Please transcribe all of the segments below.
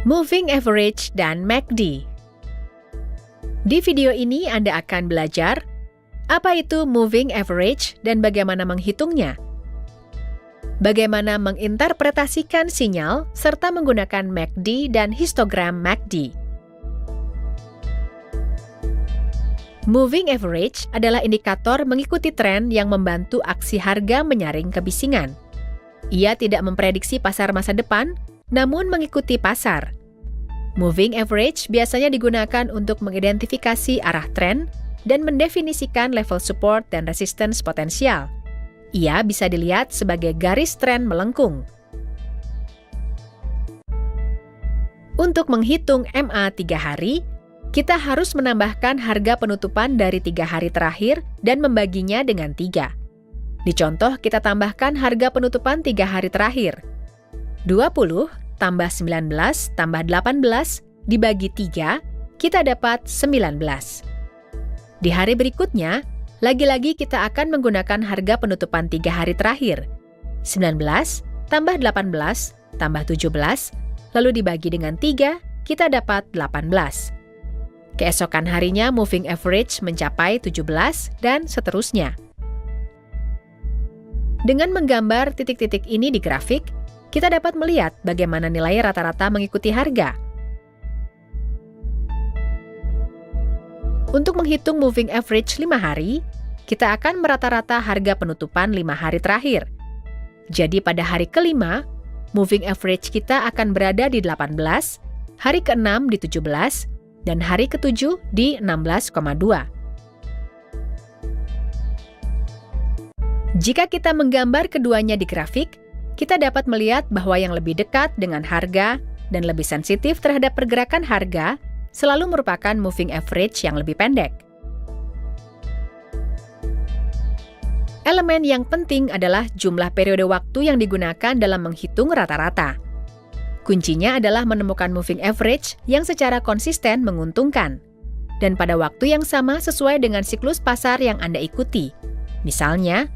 Moving Average dan MACD. Di video ini Anda akan belajar apa itu Moving Average dan bagaimana menghitungnya, bagaimana menginterpretasikan sinyal serta menggunakan MACD dan histogram MACD. Moving Average adalah indikator mengikuti tren yang membantu aksi harga menyaring kebisingan. Ia tidak memprediksi pasar masa depan, namun mengikuti pasar. Moving average biasanya digunakan untuk mengidentifikasi arah tren dan mendefinisikan level support dan resistance potensial. Ia bisa dilihat sebagai garis tren melengkung. Untuk menghitung MA 3 hari, kita harus menambahkan harga penutupan dari 3 hari terakhir dan membaginya dengan 3. Di contoh, kita tambahkan harga penutupan 3 hari terakhir. 20 tambah 19 tambah 18 dibagi 3, kita dapat 19. Di hari berikutnya, lagi-lagi kita akan menggunakan harga penutupan 3 hari terakhir. 19 tambah 18 tambah 17, lalu dibagi dengan 3, kita dapat 18. Keesokan harinya moving average mencapai 17 dan seterusnya. Dengan menggambar titik-titik ini di grafik, kita dapat melihat bagaimana nilai rata-rata mengikuti harga. Untuk menghitung moving average 5 hari, kita akan merata-rata harga penutupan 5 hari terakhir. Jadi pada hari kelima, moving average kita akan berada di 18, hari ke-6 di 17, dan hari ke-7 di 16,2. Jika kita menggambar keduanya di grafik, kita dapat melihat bahwa yang lebih dekat dengan harga dan lebih sensitif terhadap pergerakan harga selalu merupakan moving average yang lebih pendek. Elemen yang penting adalah jumlah periode waktu yang digunakan dalam menghitung rata-rata. Kuncinya adalah menemukan moving average yang secara konsisten menguntungkan, dan pada waktu yang sama sesuai dengan siklus pasar yang Anda ikuti. Misalnya,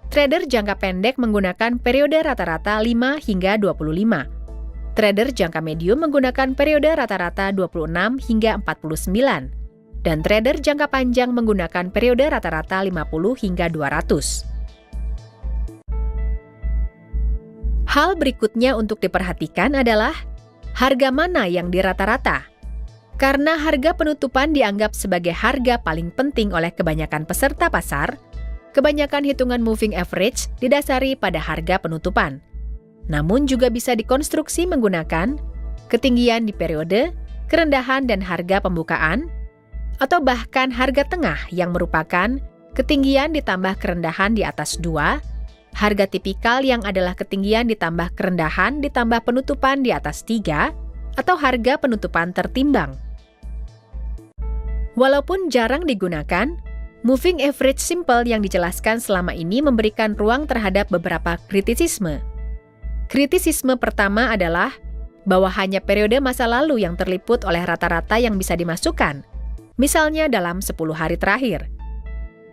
trader jangka pendek menggunakan periode rata-rata 5 hingga 25. Trader jangka medium menggunakan periode rata-rata 26 hingga 49. Dan trader jangka panjang menggunakan periode rata-rata 50 hingga 200. Hal berikutnya untuk diperhatikan adalah harga mana yang dirata-rata. Karena harga penutupan dianggap sebagai harga paling penting oleh kebanyakan peserta pasar, kebanyakan hitungan moving average didasari pada harga penutupan. Namun juga bisa dikonstruksi menggunakan ketinggian di periode, kerendahan dan harga pembukaan, atau bahkan harga tengah yang merupakan ketinggian ditambah kerendahan di atas 2, harga tipikal yang adalah ketinggian ditambah kerendahan ditambah penutupan di atas 3, atau harga penutupan tertimbang. Walaupun jarang digunakan, moving average simple yang dijelaskan selama ini memberikan ruang terhadap beberapa kritisisme. Kritisisme pertama adalah bahwa hanya periode masa lalu yang terliput oleh rata-rata yang bisa dimasukkan, misalnya dalam 10 hari terakhir.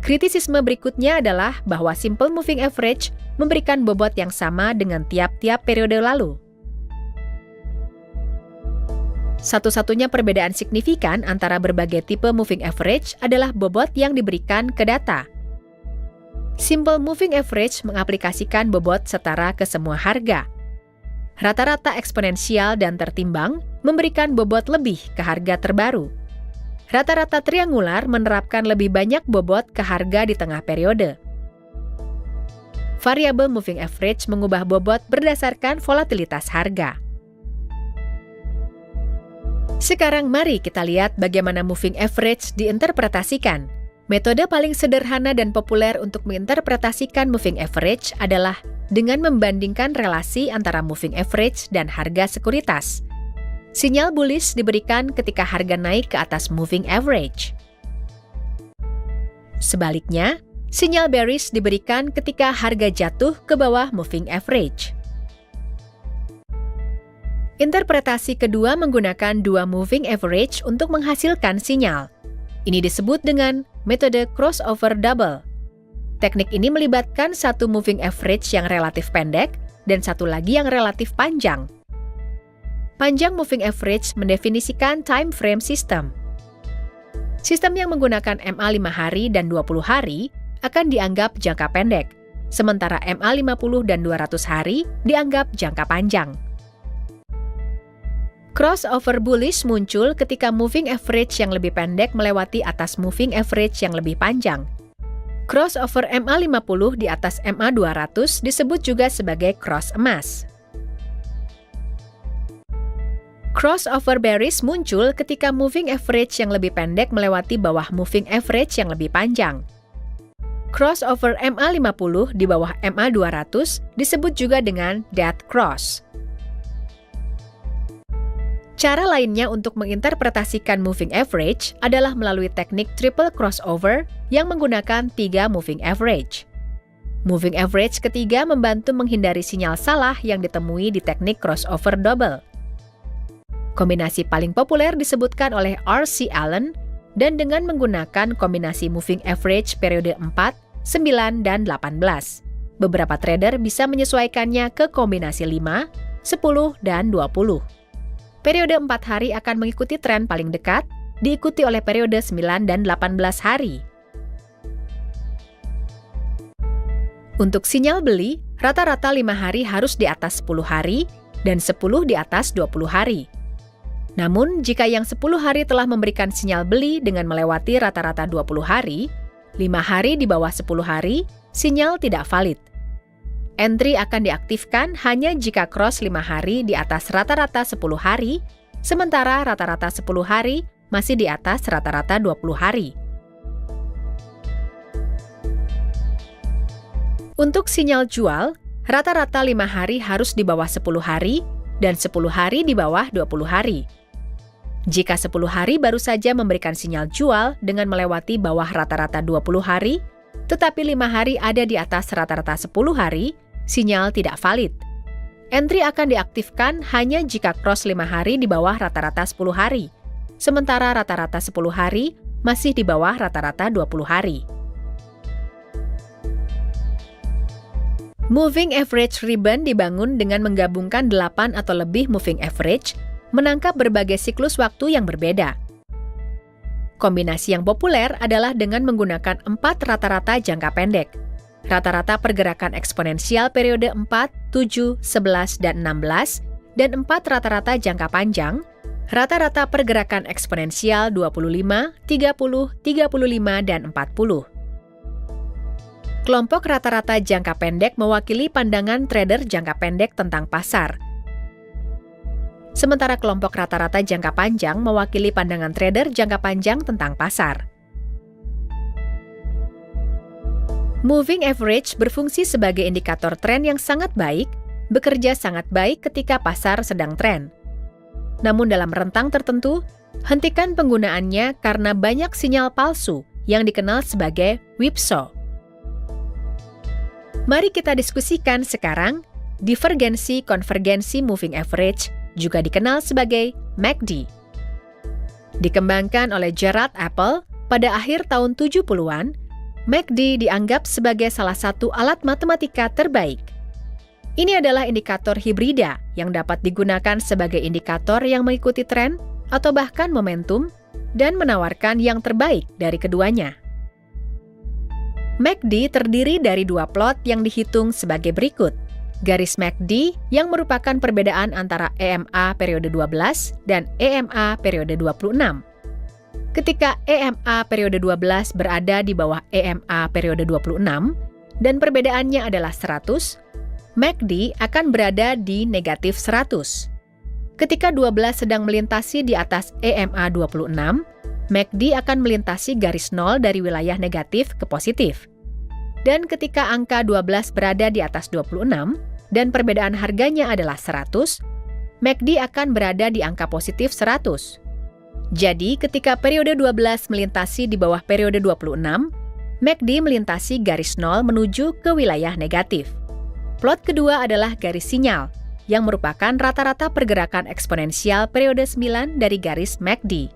Kritisisme berikutnya adalah bahwa simple moving average memberikan bobot yang sama dengan tiap-tiap periode lalu. Satu-satunya perbedaan signifikan antara berbagai tipe moving average adalah bobot yang diberikan ke data. Simple moving average mengaplikasikan bobot setara ke semua harga. Rata-rata eksponensial dan tertimbang memberikan bobot lebih ke harga terbaru. Rata-rata triangular menerapkan lebih banyak bobot ke harga di tengah periode. Variabel moving average mengubah bobot berdasarkan volatilitas harga. Sekarang mari kita lihat bagaimana moving average diinterpretasikan. Metode paling sederhana dan populer untuk menginterpretasikan moving average adalah dengan membandingkan relasi antara moving average dan harga sekuritas. Sinyal bullish diberikan ketika harga naik ke atas moving average. Sebaliknya, sinyal bearish diberikan ketika harga jatuh ke bawah moving average. Interpretasi kedua menggunakan dua moving average untuk menghasilkan sinyal. Ini disebut dengan metode crossover double. Teknik ini melibatkan satu moving average yang relatif pendek dan satu lagi yang relatif panjang. Panjang moving average mendefinisikan time frame system. Sistem yang menggunakan MA 5 hari dan 20 hari akan dianggap jangka pendek, sementara MA 50 dan 200 hari dianggap jangka panjang. Crossover bullish muncul ketika moving average yang lebih pendek melewati atas moving average yang lebih panjang. Crossover MA 50 di atas MA 200 disebut juga sebagai cross emas. Crossover bearish muncul ketika moving average yang lebih pendek melewati bawah moving average yang lebih panjang. Crossover MA 50 di bawah MA 200 disebut juga dengan dead cross. Cara lainnya untuk menginterpretasikan moving average adalah melalui teknik triple crossover yang menggunakan 3 moving average. Moving average ketiga membantu menghindari sinyal salah yang ditemui di teknik crossover double. Kombinasi paling populer disebutkan oleh R.C. Allen, dan dengan menggunakan kombinasi moving average periode 4, 9, dan 18. Beberapa trader bisa menyesuaikannya ke kombinasi 5, 10, dan 20. Periode 4 hari akan mengikuti tren paling dekat, diikuti oleh periode 9 dan 18 hari. Untuk sinyal beli, rata-rata 5 hari harus di atas 10 hari, dan 10 di atas 20 hari. Namun, jika yang 10 hari telah memberikan sinyal beli dengan melewati rata-rata 20 hari, 5 hari di bawah 10 hari, sinyal tidak valid. Entry akan diaktifkan hanya jika cross 5 hari di atas rata-rata 10 hari, sementara rata-rata 10 hari masih di atas rata-rata 20 hari. Untuk sinyal jual, rata-rata 5 hari harus di bawah 10 hari, dan 10 hari di bawah 20 hari. Jika 10 hari baru saja memberikan sinyal jual dengan melewati bawah rata-rata 20 hari, tetapi 5 hari ada di atas rata-rata 10 hari, sinyal tidak valid. Entry akan diaktifkan hanya jika cross 5 hari di bawah rata-rata 10 hari, sementara rata-rata 10 hari masih di bawah rata-rata 20 hari. Moving average ribbon dibangun dengan menggabungkan 8 atau lebih moving average, menangkap berbagai siklus waktu yang berbeda. Kombinasi yang populer adalah dengan menggunakan 4 rata-rata jangka pendek. Rata-rata pergerakan eksponensial periode 4, 7, 11, dan 16, dan 4 rata-rata jangka panjang, rata-rata pergerakan eksponensial 25, 30, 35, dan 40. Kelompok rata-rata jangka pendek mewakili pandangan trader jangka pendek tentang pasar. Sementara kelompok rata-rata jangka panjang mewakili pandangan trader jangka panjang tentang pasar. Moving average berfungsi sebagai indikator tren yang sangat baik, bekerja sangat baik ketika pasar sedang tren. Namun dalam rentang tertentu, hentikan penggunaannya karena banyak sinyal palsu yang dikenal sebagai whipsaw. Mari kita diskusikan sekarang divergensi-konvergensi moving average, juga dikenal sebagai MACD. Dikembangkan oleh Gerald Apple pada akhir tahun 70-an, MACD dianggap sebagai salah satu alat matematika terbaik. Ini adalah indikator hibrida yang dapat digunakan sebagai indikator yang mengikuti tren atau bahkan momentum dan menawarkan yang terbaik dari keduanya. MACD terdiri dari 2 plot yang dihitung sebagai berikut. Garis MACD yang merupakan perbedaan antara EMA periode 12 dan EMA periode 26. Ketika EMA periode 12 berada di bawah EMA periode 26 dan perbedaannya adalah 100, MACD akan berada di negatif 100. Ketika 12 sedang melintasi di atas EMA 26, MACD akan melintasi garis 0 dari wilayah negatif ke positif. Dan ketika angka 12 berada di atas 26 dan perbedaan harganya adalah 100, MACD akan berada di angka positif 100. Jadi, ketika periode 12 melintasi di bawah periode 26, MACD melintasi garis 0 menuju ke wilayah negatif. Plot kedua adalah garis sinyal, yang merupakan rata-rata pergerakan eksponensial periode 9 dari garis MACD.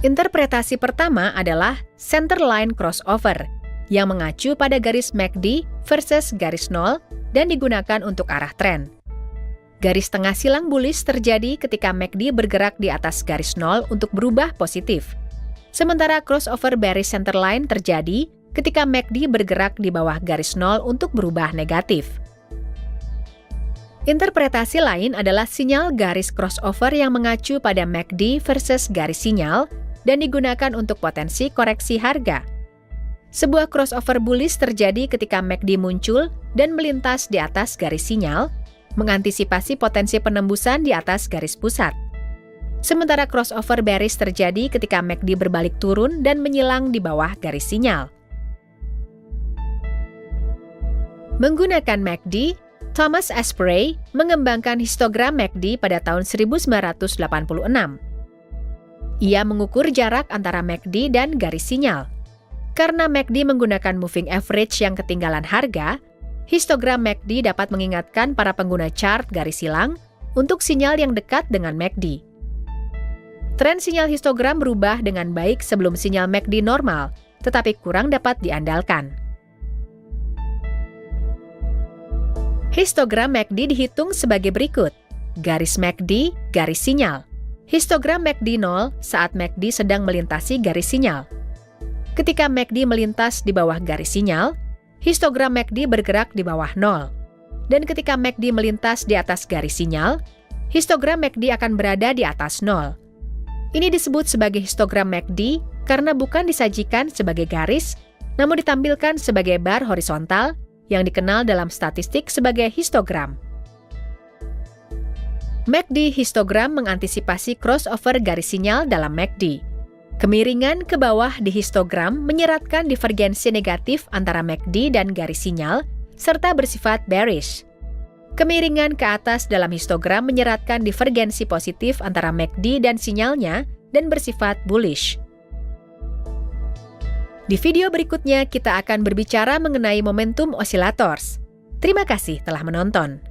Interpretasi pertama adalah center line crossover, yang mengacu pada garis MACD versus garis 0 dan digunakan untuk arah tren. Garis tengah silang bullish terjadi ketika MACD bergerak di atas garis 0 untuk berubah positif. Sementara crossover bearish centerline terjadi ketika MACD bergerak di bawah garis 0 untuk berubah negatif. Interpretasi lain adalah sinyal garis crossover yang mengacu pada MACD versus garis sinyal dan digunakan untuk potensi koreksi harga. Sebuah crossover bullish terjadi ketika MACD muncul dan melintas di atas garis sinyal, mengantisipasi potensi penembusan di atas garis pusat. Sementara crossover bearish terjadi ketika MACD berbalik turun dan menyilang di bawah garis sinyal. Menggunakan MACD, Thomas Asprey mengembangkan histogram MACD pada tahun 1986. Ia mengukur jarak antara MACD dan garis sinyal. Karena MACD menggunakan moving average yang ketinggalan harga, histogram MACD dapat mengingatkan para pengguna chart garis silang untuk sinyal yang dekat dengan MACD. Tren sinyal histogram berubah dengan baik sebelum sinyal MACD normal, tetapi kurang dapat diandalkan. Histogram MACD dihitung sebagai berikut. Garis MACD, garis sinyal. Histogram MACD 0 saat MACD sedang melintasi garis sinyal. Ketika MACD melintas di bawah garis sinyal, histogram MACD bergerak di bawah 0. Dan ketika MACD melintas di atas garis sinyal, histogram MACD akan berada di atas 0. Ini disebut sebagai histogram MACD karena bukan disajikan sebagai garis, namun ditampilkan sebagai bar horizontal yang dikenal dalam statistik sebagai histogram. MACD histogram mengantisipasi crossover garis sinyal dalam MACD. Kemiringan ke bawah di histogram menyeratkan divergensi negatif antara MACD dan garis sinyal, serta bersifat bearish. Kemiringan ke atas dalam histogram menyeratkan divergensi positif antara MACD dan sinyalnya dan bersifat bullish. Di video berikutnya, kita akan berbicara mengenai momentum oscillators. Terima kasih telah menonton.